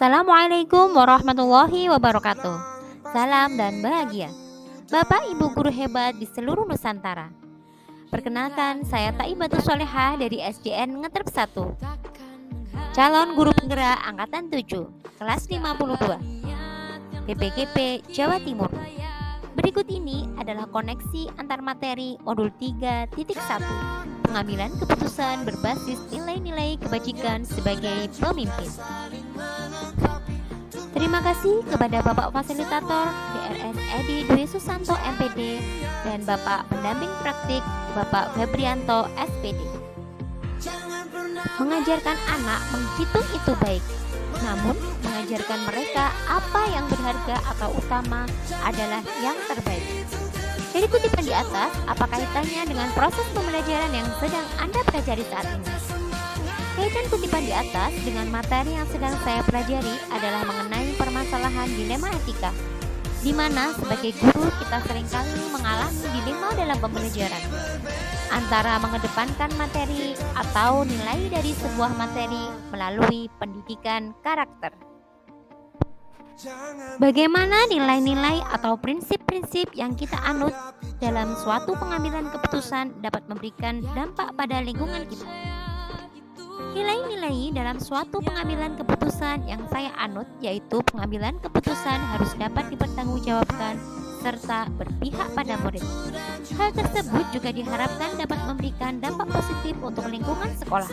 Assalamualaikum warahmatullahi wabarakatuh. Salam dan bahagia. Bapak Ibu guru hebat di seluruh Nusantara. Perkenalkan, saya Taibatus Solehah dari SDN Ngetrep 1. Calon guru penggerak angkatan 7, kelas 52. PPGP Jawa Timur. Berikut ini adalah koneksi antar materi modul 3.1. Pengambilan keputusan berbasis nilai-nilai kebajikan sebagai pemimpin. Terima kasih kepada Bapak Fasilitator DRS Edi Dwi Susanto MPD dan Bapak Pendamping Praktik Bapak Febrianto SPD. Mengajarkan anak menghitung itu baik, namun mengajarkan mereka apa yang berharga atau utama adalah yang terbaik. Dari kutipan di atas, apa kaitannya dengan proses pembelajaran yang sedang Anda pelajari saat ini? Kaitan kutipan di atas dengan materi yang sedang saya pelajari adalah mengenai permasalahan dilema etika, di mana sebagai guru kita seringkali mengalami dilema dalam pembelajaran, antara mengedepankan materi atau nilai dari sebuah materi melalui pendidikan karakter. Bagaimana nilai-nilai atau prinsip-prinsip yang kita anut dalam suatu pengambilan keputusan dapat memberikan dampak pada lingkungan kita? Nilai-nilai dalam suatu pengambilan keputusan yang saya anut yaitu pengambilan keputusan harus dapat dipertanggungjawabkan serta berpihak pada murid. Hal tersebut juga diharapkan dapat memberikan dampak positif untuk lingkungan sekolah.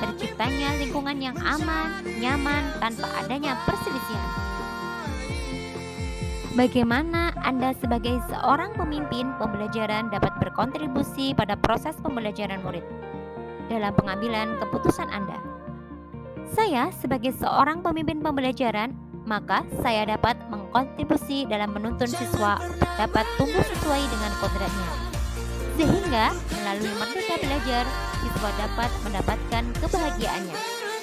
Terciptanya lingkungan yang aman, nyaman, tanpa adanya perselisihan. Bagaimana Anda sebagai seorang pemimpin pembelajaran dapat berkontribusi pada proses pembelajaran murid dalam pengambilan keputusan Anda? Saya sebagai seorang pemimpin pembelajaran, maka saya dapat mengkontribusi dalam menuntun siswa untuk dapat tumbuh sesuai dengan kodratnya, sehingga melalui merdeka belajar, siswa dapat mendapatkan kebahagiaannya.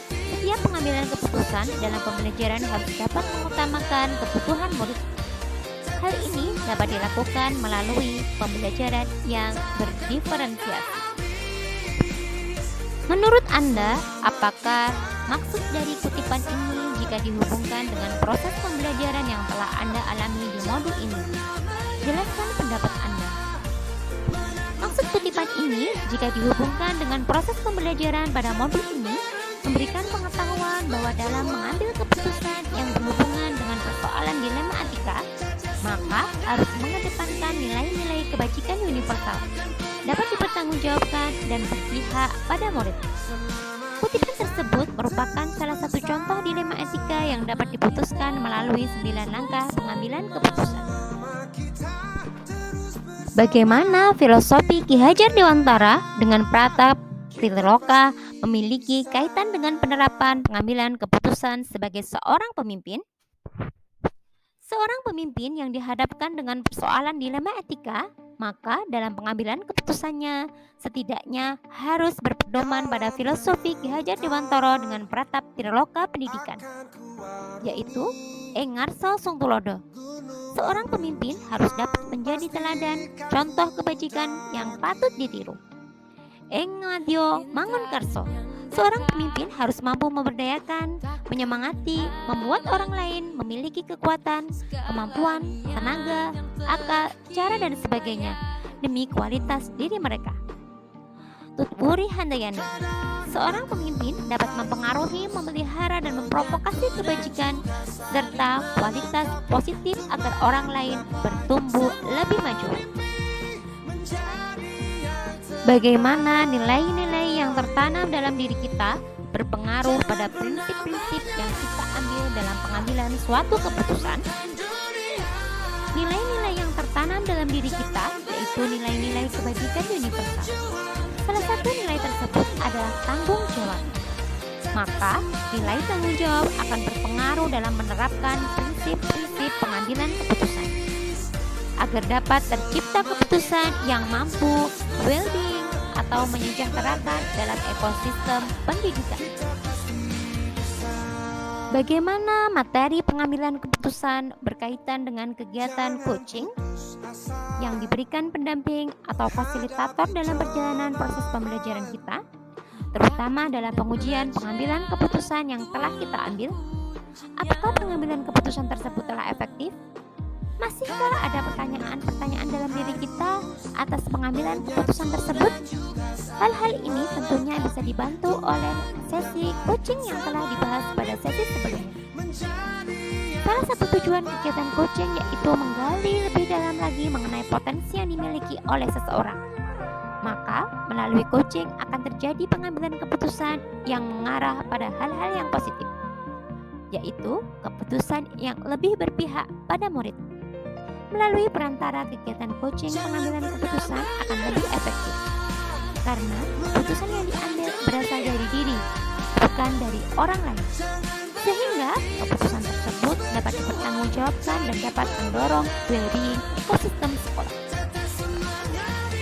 Setiap pengambilan keputusan dalam pembelajaran harus dapat mengutamakan kebutuhan murid. Hal ini dapat dilakukan melalui pembelajaran yang berdiferensiasi. Menurut Anda, apakah maksud dari kutipan ini jika dihubungkan dengan proses pembelajaran yang telah Anda alami di modul ini? Jelaskan pendapat Anda. Maksud kutipan ini jika dihubungkan dengan proses pembelajaran pada modul ini memberikan pengetahuan bahwa dalam mengambil keputusan yang berhubungan dengan persoalan dilema etika, maka harus mengedepankan nilai-nilai kebajikan universal, dapat dipertanggungjawabkan dan berpihak pada murid. Kutipan tersebut merupakan salah satu contoh dilema etika yang dapat diputuskan melalui 9 langkah pengambilan keputusan. Bagaimana filosofi Ki Hajar Dewantara dengan Pratap Triloka memiliki kaitan dengan penerapan pengambilan keputusan sebagai seorang pemimpin? Seorang pemimpin yang dihadapkan dengan persoalan dilema etika, maka dalam pengambilan keputusannya setidaknya harus berpedoman pada filosofi Ki Hajar Dewantara dengan Pratap Triloka pendidikan, yaitu Engarso Sungtulodo. Seorang pemimpin harus dapat menjadi teladan, contoh kebajikan yang patut ditiru. Engadyo Mangunkarso. Seorang pemimpin harus mampu memberdayakan, menyemangati, membuat orang lain memiliki kekuatan, kemampuan, tenaga, akal, cara dan sebagainya demi kualitas diri mereka. Tutwuri Handayani. Seorang pemimpin dapat mempengaruhi, memelihara dan memprovokasi kebajikan serta kualitas positif agar orang lain bertumbuh lebih maju. Bagaimana nilai-nilai yang tertanam dalam diri kita berpengaruh pada prinsip-prinsip yang kita ambil dalam pengambilan suatu keputusan? Nilai-nilai yang tertanam dalam diri kita yaitu nilai-nilai kebajikan universal. Salah satu nilai tersebut adalah tanggung jawab. Maka, nilai tanggung jawab akan berpengaruh dalam menerapkan prinsip-prinsip pengambilan keputusan agar dapat tercipta keputusan yang mampu well-being atau menyejahterakan dalam ekosistem pendidikan. Bagaimana materi pengambilan keputusan berkaitan dengan kegiatan coaching yang diberikan pendamping atau fasilitator dalam perjalanan proses pembelajaran kita, terutama dalam pengujian pengambilan keputusan yang telah kita ambil? Apakah pengambilan keputusan tersebut telah efektif? Masihkah ada pertanyaan-pertanyaan dalam diri kita atas pengambilan keputusan tersebut? Hal-hal ini tentunya bisa dibantu oleh sesi coaching yang telah dibahas pada sesi sebelumnya. Salah satu tujuan kegiatan coaching yaitu menggali lebih dalam lagi mengenai potensi yang dimiliki oleh seseorang. Maka, melalui coaching akan terjadi pengambilan keputusan yang mengarah pada hal-hal yang positif, yaitu keputusan yang lebih berpihak pada murid. Melalui perantara kegiatan coaching, pengambilan keputusan akan lebih efektif karena keputusan yang diambil berasal dari diri, bukan dari orang lain, sehingga keputusan tersebut dapat dipertanggungjawabkan dan dapat mendorong well-being ekosistem sekolah.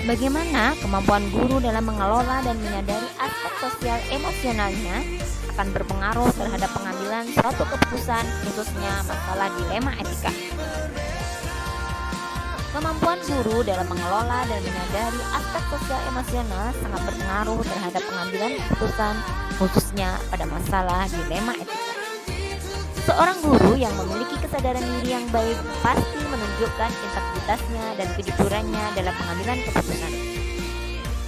Bagaimana kemampuan guru dalam mengelola dan menyadari aspek sosial emosionalnya akan berpengaruh terhadap pengambilan suatu keputusan, khususnya masalah dilema etika. Kemampuan guru dalam mengelola dan menyadari aspek sosial emosional sangat berpengaruh terhadap pengambilan keputusan, khususnya pada masalah dilema etika. Seorang guru yang memiliki kesadaran diri yang baik pasti menunjukkan integritasnya dan kejujurannya dalam pengambilan keputusan.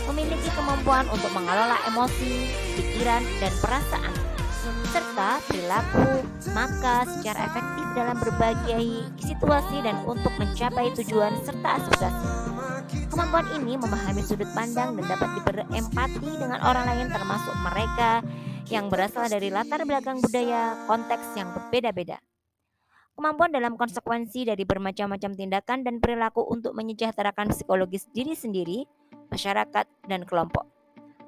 Memiliki kemampuan untuk mengelola emosi, pikiran, dan perasaan, serta perilaku, maka secara efektif dalam berbagai situasi dan untuk mencapai tujuan serta aspirasi. Kemampuan ini memahami sudut pandang dan dapat berempati dengan orang lain, termasuk mereka yang berasal dari latar belakang budaya, konteks yang berbeda-beda. Kemampuan dalam konsekuensi dari bermacam-macam tindakan dan perilaku untuk menyejahterakan psikologis diri sendiri, masyarakat, dan kelompok.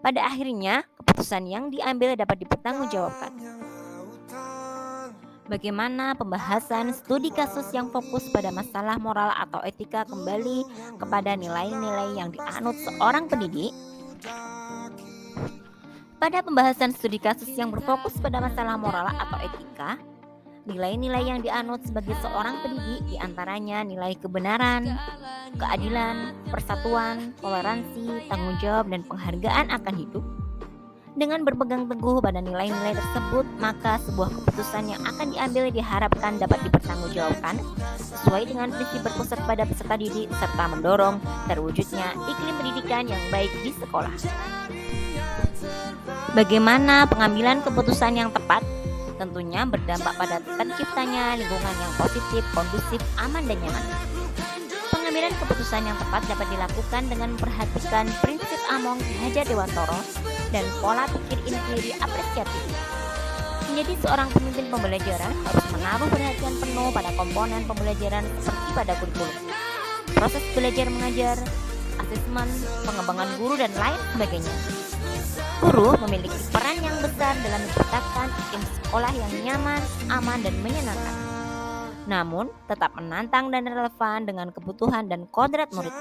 Pada akhirnya, keputusan yang diambil dapat dipertanggungjawabkan. Bagaimana pembahasan studi kasus yang fokus pada masalah moral atau etika kembali kepada nilai-nilai yang dianut seorang pendidik? Pada pembahasan studi kasus yang berfokus pada masalah moral atau etika, nilai-nilai yang dianut sebagai seorang pendidik diantaranya nilai kebenaran, keadilan, persatuan, toleransi, tanggung jawab, dan penghargaan akan hidup. Dengan berpegang teguh pada nilai-nilai tersebut, maka sebuah keputusan yang akan diambil diharapkan dapat dipertanggungjawabkan sesuai dengan prinsip berpusat pada peserta didik serta mendorong terwujudnya iklim pendidikan yang baik di sekolah. Bagaimana pengambilan keputusan yang tepat? Tentunya berdampak pada terciptanya lingkungan yang positif, kondusif, aman, dan nyaman. Pengambilan keputusan yang tepat dapat dilakukan dengan memperhatikan prinsip Among Ki Hajar Dewantara dan pola pikir inklusi apresiatif. Menjadi seorang pemimpin pembelajaran harus menaruh perhatian penuh pada komponen pembelajaran seperti pada kurikulum, proses belajar mengajar, asesmen, pengembangan guru, dan lain sebagainya. Guru memiliki peran yang besar dalam menciptakan iklim sekolah yang nyaman, aman, dan menyenangkan, namun tetap menantang dan relevan dengan kebutuhan dan kodrat murid.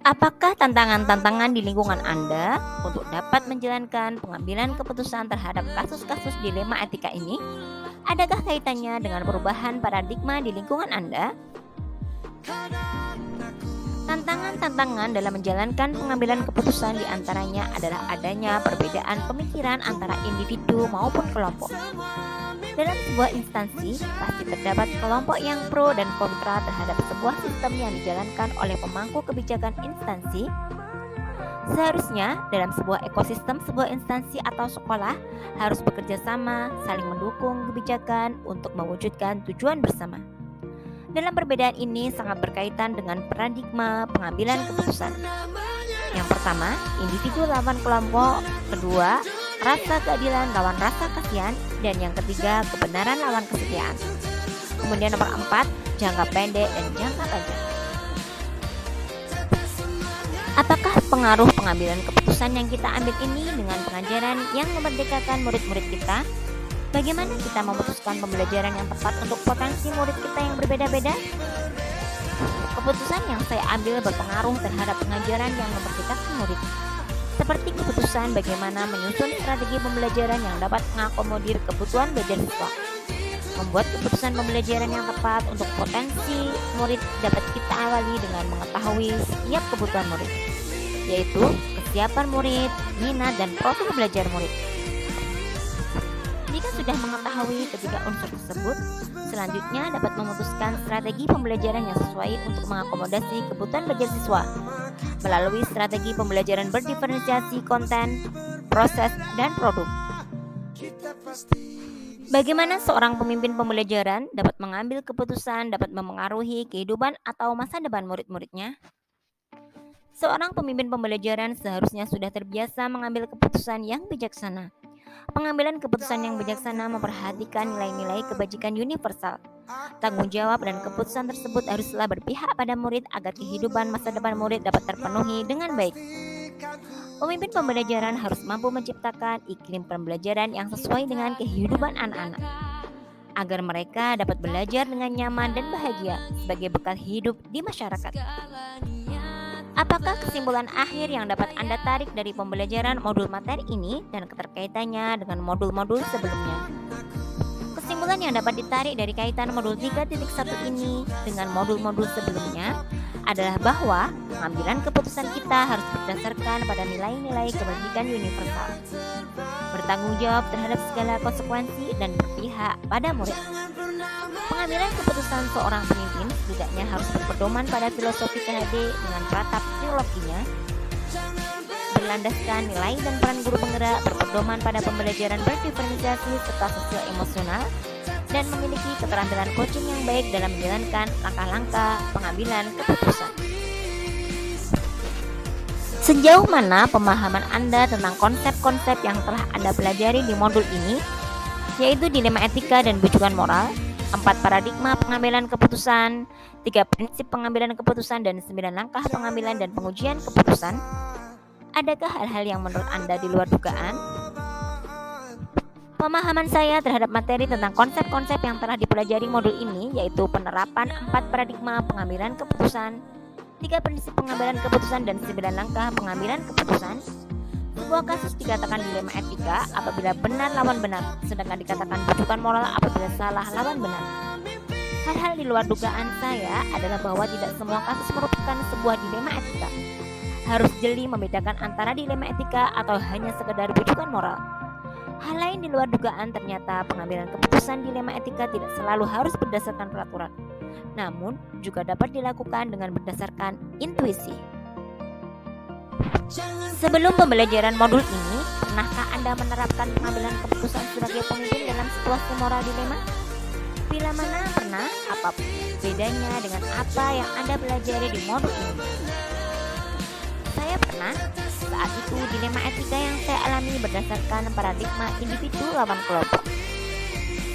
Apakah tantangan-tantangan di lingkungan Anda untuk dapat menjalankan pengambilan keputusan terhadap kasus-kasus dilema etika ini? Adakah kaitannya dengan perubahan paradigma di lingkungan Anda? Tantangan-tantangan dalam menjalankan pengambilan keputusan diantaranya adalah adanya perbedaan pemikiran antara individu maupun kelompok. Dalam sebuah instansi, pasti terdapat kelompok yang pro dan kontra terhadap sebuah sistem yang dijalankan oleh pemangku kebijakan instansi. Seharusnya, dalam sebuah ekosistem, sebuah instansi atau sekolah harus bekerja sama, saling mendukung kebijakan untuk mewujudkan tujuan bersama. Dalam perbedaan ini sangat berkaitan dengan paradigma pengambilan keputusan. Yang pertama, individu lawan kelompok. Kedua, rasa keadilan lawan rasa kasihan. Dan yang ketiga, kebenaran lawan kesetiaan. Kemudian nomor 4, jangka pendek dan jangka panjang. Apakah pengaruh pengambilan keputusan yang kita ambil ini dengan pengajaran yang memerdekakan murid-murid kita? Bagaimana kita memutuskan pembelajaran yang tepat untuk potensi murid kita yang berbeda-beda? Keputusan yang saya ambil berpengaruh terhadap pengajaran yang memerdekakan murid. Seperti keputusan bagaimana menyusun strategi pembelajaran yang dapat mengakomodir kebutuhan belajar siswa. Membuat keputusan pembelajaran yang tepat untuk potensi murid dapat kita awali dengan mengetahui setiap kebutuhan murid, yaitu kesiapan murid, minat, dan profil belajar murid. Jika sudah mengetahui ketiga unsur tersebut, selanjutnya dapat memutuskan strategi pembelajaran yang sesuai untuk mengakomodasi kebutuhan belajar siswa melalui strategi pembelajaran berdiferensiasi konten, proses, dan produk. Bagaimana seorang pemimpin pembelajaran dapat mengambil keputusan dapat memengaruhi kehidupan atau masa depan murid-muridnya? Seorang pemimpin pembelajaran seharusnya sudah terbiasa mengambil keputusan yang bijaksana. Pengambilan keputusan yang bijaksana memperhatikan nilai-nilai kebajikan universal. Tanggung jawab dan keputusan tersebut haruslah berpihak pada murid agar kehidupan masa depan murid dapat terpenuhi dengan baik. Pemimpin pembelajaran harus mampu menciptakan iklim pembelajaran yang sesuai dengan kehidupan anak-anak, agar mereka dapat belajar dengan nyaman dan bahagia sebagai bekal hidup di masyarakat. Apakah kesimpulan akhir yang dapat Anda tarik dari pembelajaran modul materi ini dan keterkaitannya dengan modul-modul sebelumnya? Kesimpulan yang dapat ditarik dari kaitan modul 3.1 ini dengan modul-modul sebelumnya adalah bahwa pengambilan keputusan kita harus berdasarkan pada nilai-nilai kebajikan universal, bertanggung jawab terhadap segala konsekuensi, dan berpihak pada murid. Pengambilan keputusan seorang pemimpin setidaknya harus berpedoman pada filosofi KHD dengan pratap triloginya, berlandaskan nilai dan peran guru penggerak, berpedoman pada pembelajaran berdiferensiasi serta sosial emosional, dan memiliki keterampilan coaching yang baik dalam menjalankan langkah-langkah pengambilan keputusan. Sejauh mana pemahaman Anda tentang konsep-konsep yang telah Anda pelajari di modul ini, yaitu dilema etika dan bujukan moral, 4 paradigma pengambilan keputusan, 3 prinsip pengambilan keputusan, dan 9 langkah pengambilan dan pengujian keputusan? Adakah hal-hal yang menurut Anda di luar dugaan? Pemahaman saya terhadap materi tentang konsep-konsep yang telah dipelajari modul ini yaitu penerapan 4 paradigma pengambilan keputusan, 3 prinsip pengambilan keputusan, dan 9 langkah pengambilan keputusan. Sebuah kasus dikatakan dilema etika apabila benar lawan benar, sedangkan dikatakan bujukan moral apabila salah lawan benar. Hal-hal di luar dugaan saya adalah bahwa tidak semua kasus merupakan sebuah dilema etika. Harus jeli membedakan antara dilema etika atau hanya sekedar bujukan moral. Hal lain di luar dugaan ternyata pengambilan keputusan dilema etika tidak selalu harus berdasarkan peraturan, namun juga dapat dilakukan dengan berdasarkan intuisi. Sebelum pembelajaran modul ini, pernahkah Anda menerapkan pengambilan keputusan sebagai pemimpin dalam situasi moral dilema? Bila mana pernah, apa bedanya dengan apa yang Anda pelajari di modul ini? Saya pernah. Saat itu dilema etika yang saya alami berdasarkan paradigma individu lawan kelompok.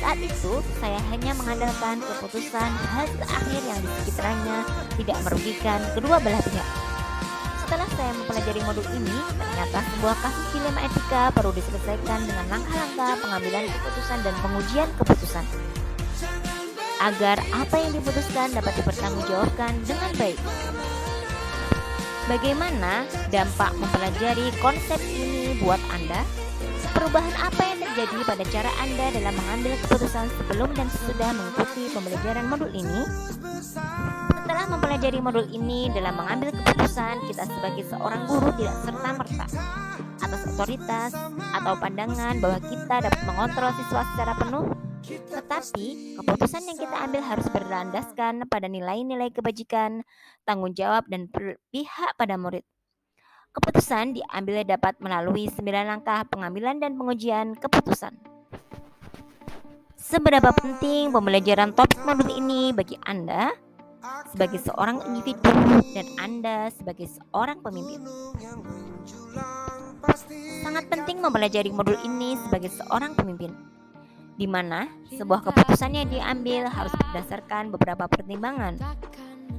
Saat itu saya hanya mengandalkan keputusan hasil akhir yang di sekitarnya tidak merugikan kedua belah pihak. Setelah saya mempelajari modul ini, ternyata sebuah kasus dilema etika perlu diselesaikan dengan langkah-langkah pengambilan keputusan dan pengujian keputusan, agar apa yang diputuskan dapat dipertanggungjawabkan dengan baik. Bagaimana dampak mempelajari konsep ini buat Anda? Perubahan apa yang terjadi pada cara Anda dalam mengambil keputusan sebelum dan sesudah mengikuti pembelajaran modul ini? Setelah mempelajari modul ini dalam mengambil keputusan, kita sebagai seorang guru tidak serta-merta atas otoritas atau pandangan bahwa kita dapat mengontrol siswa secara penuh. Tetapi, keputusan yang kita ambil harus berlandaskan pada nilai-nilai kebajikan, tanggung jawab, dan berpihak pada murid. Keputusan diambil dapat melalui 9 langkah pengambilan dan pengujian keputusan. Seberapa penting pembelajaran topik modul ini bagi Anda sebagai seorang individu dan Anda sebagai seorang pemimpin? Sangat penting mempelajari modul ini sebagai seorang pemimpin, di mana sebuah keputusan yang diambil harus berdasarkan beberapa pertimbangan,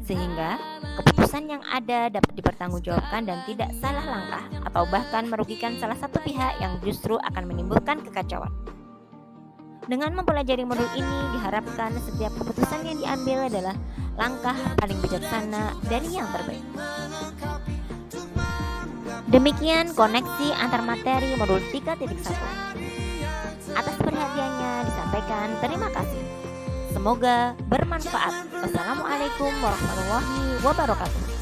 sehingga keputusan yang ada dapat dipertanggungjawabkan dan tidak salah langkah atau bahkan merugikan salah satu pihak yang justru akan menimbulkan kekacauan. Dengan mempelajari modul ini diharapkan setiap keputusan yang diambil adalah langkah paling bijaksana dari yang terbaik. Demikian koneksi antar materi modul 3.1. Atas perhatiannya disampaikan terima kasih. Semoga bermanfaat. Wassalamualaikum warahmatullahi wabarakatuh.